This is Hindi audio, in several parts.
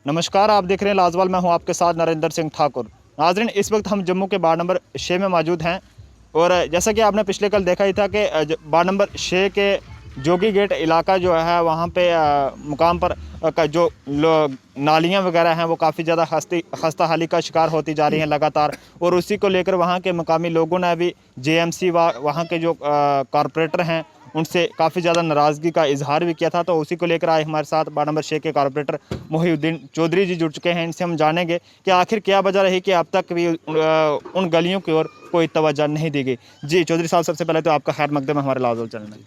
नमस्कार, आप देख रहे हैं लाजवाल। मैं हूं आपके साथ नरेंद्र सिंह ठाकुर। नाज़रीन, इस वक्त हम जम्मू के वार्ड नंबर 6 में मौजूद हैं और जैसा कि आपने पिछले कल देखा ही था कि वार्ड नंबर 6 के जोगी गेट इलाका जो है वहां पे मुकाम पर जो नालियां वगैरह हैं वो काफ़ी ज़्यादा खस्ता हाली का शिकार होती जा रही हैं लगातार, और उसी को लेकर वहां के मकामी लोगों ने अभी जेएमसी व वहां के जो कॉरपोरेटर हैं उनसे काफ़ी ज़्यादा नाराज़गी का इजहार भी किया था। तो उसी को लेकर आए हमारे साथ वार्ड नंबर 6 के कॉरपोरेटर मोहिउद्दीन चौधरी जी जुड़ चुके हैं। इनसे हम जानेंगे कि आखिर क्या वजह रही कि अब तक भी उन गलियों की ओर कोई तवज्जो नहीं दी गई। जी चौधरी साहब, सबसे पहले तो आपका खैर मकदम हमारे लाजवाल चैनल में।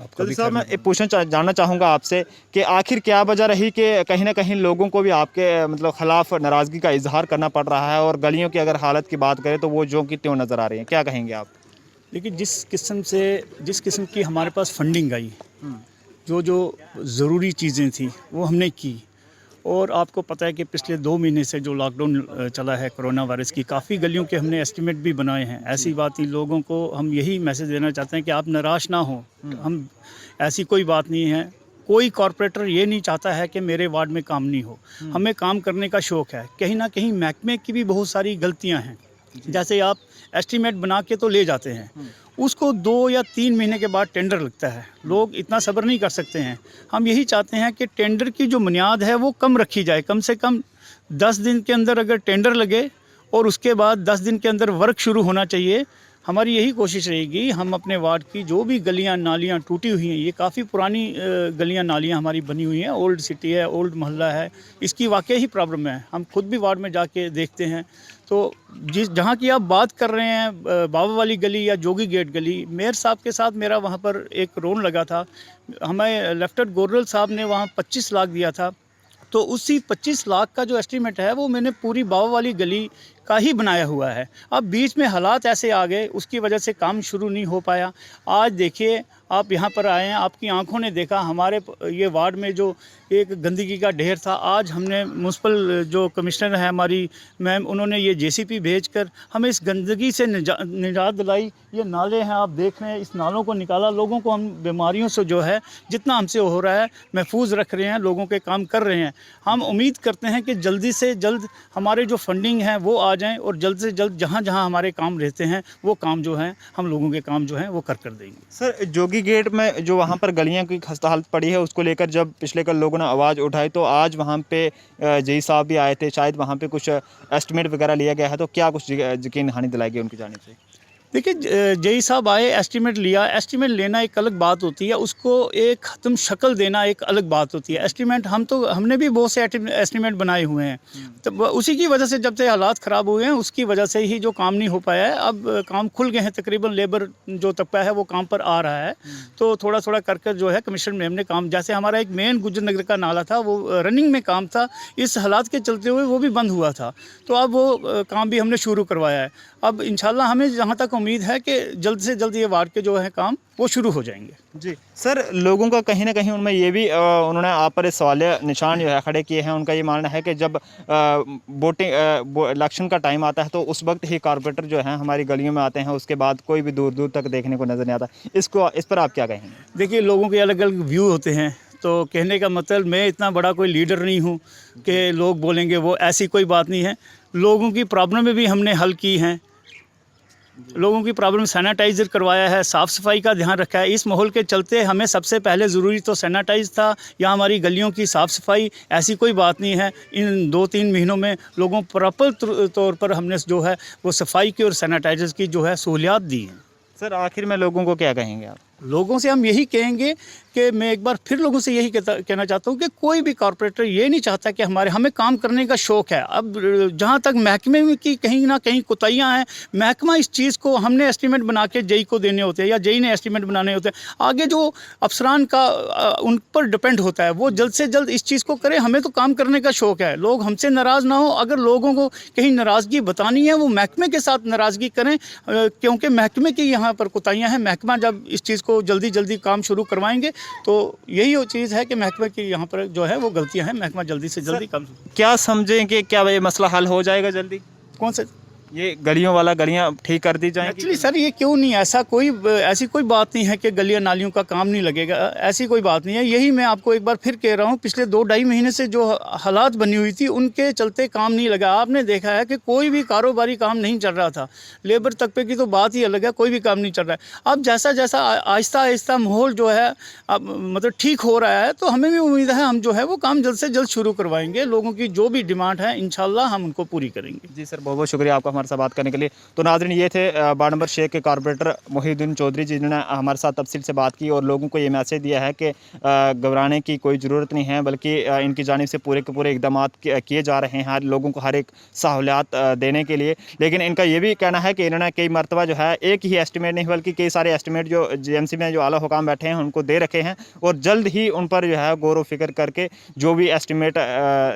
चौधरी साहब, मैं जानना चाहूँगा आपसे कि आखिर क्या वजह रही कि कहीं ना कहीं लोगों को भी आपके मतलब ख़िलाफ़ नाराज़गी का इजहार करना पड़ रहा है, और गलियों की अगर हालत की बात करें तो वो जो कि त्यों नज़र आ रही हैं, क्या कहेंगे आप? देखिए, जिस किस्म की हमारे पास फंडिंग आई, जो ज़रूरी चीज़ें थी वो हमने की। और आपको पता है कि पिछले 2 महीने से जो लॉकडाउन चला है कोरोना वायरस की, काफ़ी गलियों के हमने एस्टीमेट भी बनाए हैं। ऐसी बात नहीं, लोगों को हम यही मैसेज देना चाहते हैं कि आप निराश ना हो। हम ऐसी कोई बात नहीं है, कोई कॉरपोरेटर ये नहीं चाहता है कि मेरे वार्ड में काम नहीं हो। हमें काम करने का शौक़ है। कहीं ना कहीं महकमे की भी बहुत सारी गलतियाँ हैं। जैसे आप एस्टीमेट बना के तो ले जाते हैं, उसको 2 या 3 महीने के बाद टेंडर लगता है। लोग इतना सब्र नहीं कर सकते हैं। हम यही चाहते हैं कि टेंडर की जो बुनियाद है वो कम रखी जाए। कम से कम 10 दिन के अंदर अगर टेंडर लगे और उसके बाद 10 दिन के अंदर वर्क शुरू होना चाहिए। हमारी यही कोशिश रहेगी, हम अपने वार्ड की जो भी गलियां नालियां टूटी हुई हैं, ये काफ़ी पुरानी गलियां नालियां हमारी बनी हुई हैं, ओल्ड सिटी है, ओल्ड मोहल्ला है, इसकी वाकई ही प्रॉब्लम है। हम खुद भी वार्ड में जाके देखते हैं। तो जहाँ की आप बात कर रहे हैं, बाबा वाली गली या जोगी गेट गली, मेयर साहब के साथ मेरा वहाँ पर एक रोन लगा था। हमें लेफ्टिनेंट गोरल साहब ने वहाँ 25 लाख दिया था। तो उसी 25 लाख का जो एस्टीमेट है वो मैंने पूरी बाबा वाली गली का ही बनाया हुआ है। अब बीच में हालात ऐसे आ गए, उसकी वजह से काम शुरू नहीं हो पाया। आज देखिए, आप यहाँ पर आए हैं, आपकी आंखों ने देखा हमारे ये वार्ड में जो एक गंदगी का ढेर था। आज हमने म्यूनसिपल जो कमिश्नर है हमारी मैम, उन्होंने ये जेसीपी भेजकर हमें इस गंदगी से निजात दिलाई। ये नाले हैं, आप देख रहे हैं, इस नालों को निकाला। लोगों को हम बीमारियों से जो है जितना हमसे हो रहा है महफूज रख रहे हैं, लोगों के काम कर रहे हैं। हम उम्मीद करते हैं कि जल्दी से जल्द हमारे जो फंडिंग है वो आ जाएं, और जल्द से जल्द जहाँ जहाँ हमारे काम रहते हैं वो काम जो है हम लोगों के काम जो है वो कर देंगे। सर, जोगी गेट में जो वहाँ पर गलियाँ की खस्ता हालत पड़ी है, उसको लेकर जब पिछले कल लोगों ने आवाज़ उठाई तो आज वहाँ पे जई साहब भी आए थे, शायद वहाँ पे कुछ एस्टिमेट वगैरह लिया गया है, तो क्या कुछ यकीन दहानी दिलाई गई उनकी जानिब से? देखिए, जेई साहब आए, एस्टीमेट लिया। एस्टीमेट लेना एक अलग बात होती है, उसको एक ख़त्म शक्ल देना एक अलग बात होती है। एस्टीमेट हमने भी बहुत से एस्टीमेट बनाए हुए हैं, तो उसी की वजह से जब से हालात ख़राब हुए हैं उसकी वजह से ही जो काम नहीं हो पाया है। अब काम खुल गए हैं, तकरीबन लेबर जो तबका है वो काम पर आ रहा है। तो थोड़ा थोड़ा कर कर जो है कमिश्नर मैम ने काम, जैसे हमारा एक मेन गुजर नगर का नाला था वो रनिंग में काम था, इस हालात के चलते हुए वो भी बंद हुआ था। तो अब वो काम भी हमने शुरू करवाया है। अब इंशाल्लाह हमें जहाँ तक उम्मीद है कि जल्द से जल्द ये वार्ड के जो है काम वो शुरू हो जाएंगे। जी सर, लोगों का कहीं ना कहीं उनमें ये भी उन्होंने आप पर सवालिया निशान जो है खड़े किए हैं। उनका ये मानना है कि जब वोटिंग इलेक्शन का टाइम आता है तो उस वक्त ही कॉरपोरेटर जो हैं हमारी गलियों में आते हैं, उसके बाद कोई भी दूर दूर तक देखने को नज़र नहीं आता। इस पर आप क्या कहेंगे? देखिए, लोगों के अलग अलग व्यू होते हैं, तो कहने का मतलब मैं इतना बड़ा कोई लीडर नहीं हूँ कि लोग बोलेंगे वो, ऐसी कोई बात नहीं है। लोगों की प्रॉब्लम भी हमने हल की हैं। लोगों की प्रॉब्लम सैनिटाइज़र करवाया है, साफ़ सफाई का ध्यान रखा है। इस माहौल के चलते हमें सबसे पहले ज़रूरी तो सैनिटाइज था, या हमारी गलियों की साफ़ सफाई। ऐसी कोई बात नहीं है, इन 2-3 महीनों में लोगों प्रॉपर तौर पर हमने जो है वो सफाई की और सैनिटाइजर की जो है सहूलियात दी हैं। सर, आखिर में लोगों को क्या कहेंगे आप? लोगों से हम यही कहेंगे कि मैं एक बार फिर लोगों से यही कहना चाहता हूँ कि कोई भी कॉरपोरेटर ये नहीं चाहता कि हमें काम करने का शौक़ है। अब जहाँ तक महकमे में की कहीं ना कहीं कोताहियाँ हैं, महकमा इस चीज़ को, हमने एस्टीमेट बना के जेई को देने होते हैं या जेई ने एस्टीमेट बनाने होते हैं, आगे जो अफसरान का उन पर डिपेंड होता है, वो जल्द से जल्द इस चीज़ को करें। हमें तो काम करने का शौक़ है, लोग हमसे नाराज़ ना हो। अगर लोगों को कहीं नाराज़गी बतानी है वो महकमे के साथ नाराज़गी करें, क्योंकि महकमे की यहाँ पर कोताहियाँ हैं। महकमा जब इस चीज़ को जल्दी काम शुरू करवाएंगे तो यही वो चीज़ है कि महकमे की यहाँ पर जो है वो गलतियाँ हैं। महकमा जल्दी से जल्दी काम। क्या समझें कि क्या ये मसला हल हो जाएगा जल्दी? कौन सा? ये गलियों वाला गलियां ठीक कर दी जाएंगी? एक्चुअली सर ये क्यों नहीं, ऐसी कोई बात नहीं है कि गलियां नालियों का काम नहीं लगेगा, ऐसी कोई बात नहीं है। यही मैं आपको एक बार फिर कह रहा हूँ, पिछले 2-2.5 महीने से जो हालात बनी हुई थी उनके चलते काम नहीं लगा। आपने देखा है कि कोई भी कारोबारी काम नहीं चल रहा था, लेबर तबके की तो बात ही अलग है, कोई भी काम नहीं चल रहा है। अब जैसा जैसा आहिस्ता आहिस्ता माहौल जो है अब मतलब ठीक हो रहा है, तो हमें भी उम्मीद है हम जो है वो काम जल्द से जल्द शुरू करवाएंगे। लोगों की जो भी डिमांड है इंशाल्लाह हम उनको पूरी करेंगे। जी सर, बहुत बहुत शुक्रिया आपका हमारे साथ बात करने के लिए। तो नाज़रीन, ये थे वार्ड नंबर 6 के कारपोरेटर मोहिउद्दीन चौधरी जी, जिन्होंने हमारे साथ तफसील से बात की और लोगों को ये मैसेज दिया है कि घबराने की कोई ज़रूरत नहीं है, बल्कि इनकी जानिब से पूरे के पूरे इकदाम किए जा रहे हैं लोगों को हर एक सहूलियात देने के लिए। लेकिन इनका ये भी कहना है कि इन्होंने कई मरतबा जो है एक ही एस्टिमेट नहीं बल्कि कई सारे एस्टिमेट जो जीएमसी में जो आला हुकाम बैठे हैं उनको दे रखे हैं, और जल्द ही उन पर जो है गौर व फिक्र करके जो भी एस्टिमेट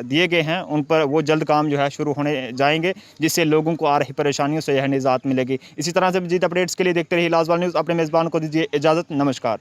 दिए गए हैं उन पर वो जल्द काम जो है शुरू होने जाएंगे, जिससे लोगों को आ रही परेशानियों से यह निजात मिलेगी। इसी तरह से मज़ीद अपडेट्स के लिए देखते रहिए लाजवाब न्यूज़। अपने मेज़बान को दीजिए इजाज़त। नमस्कार।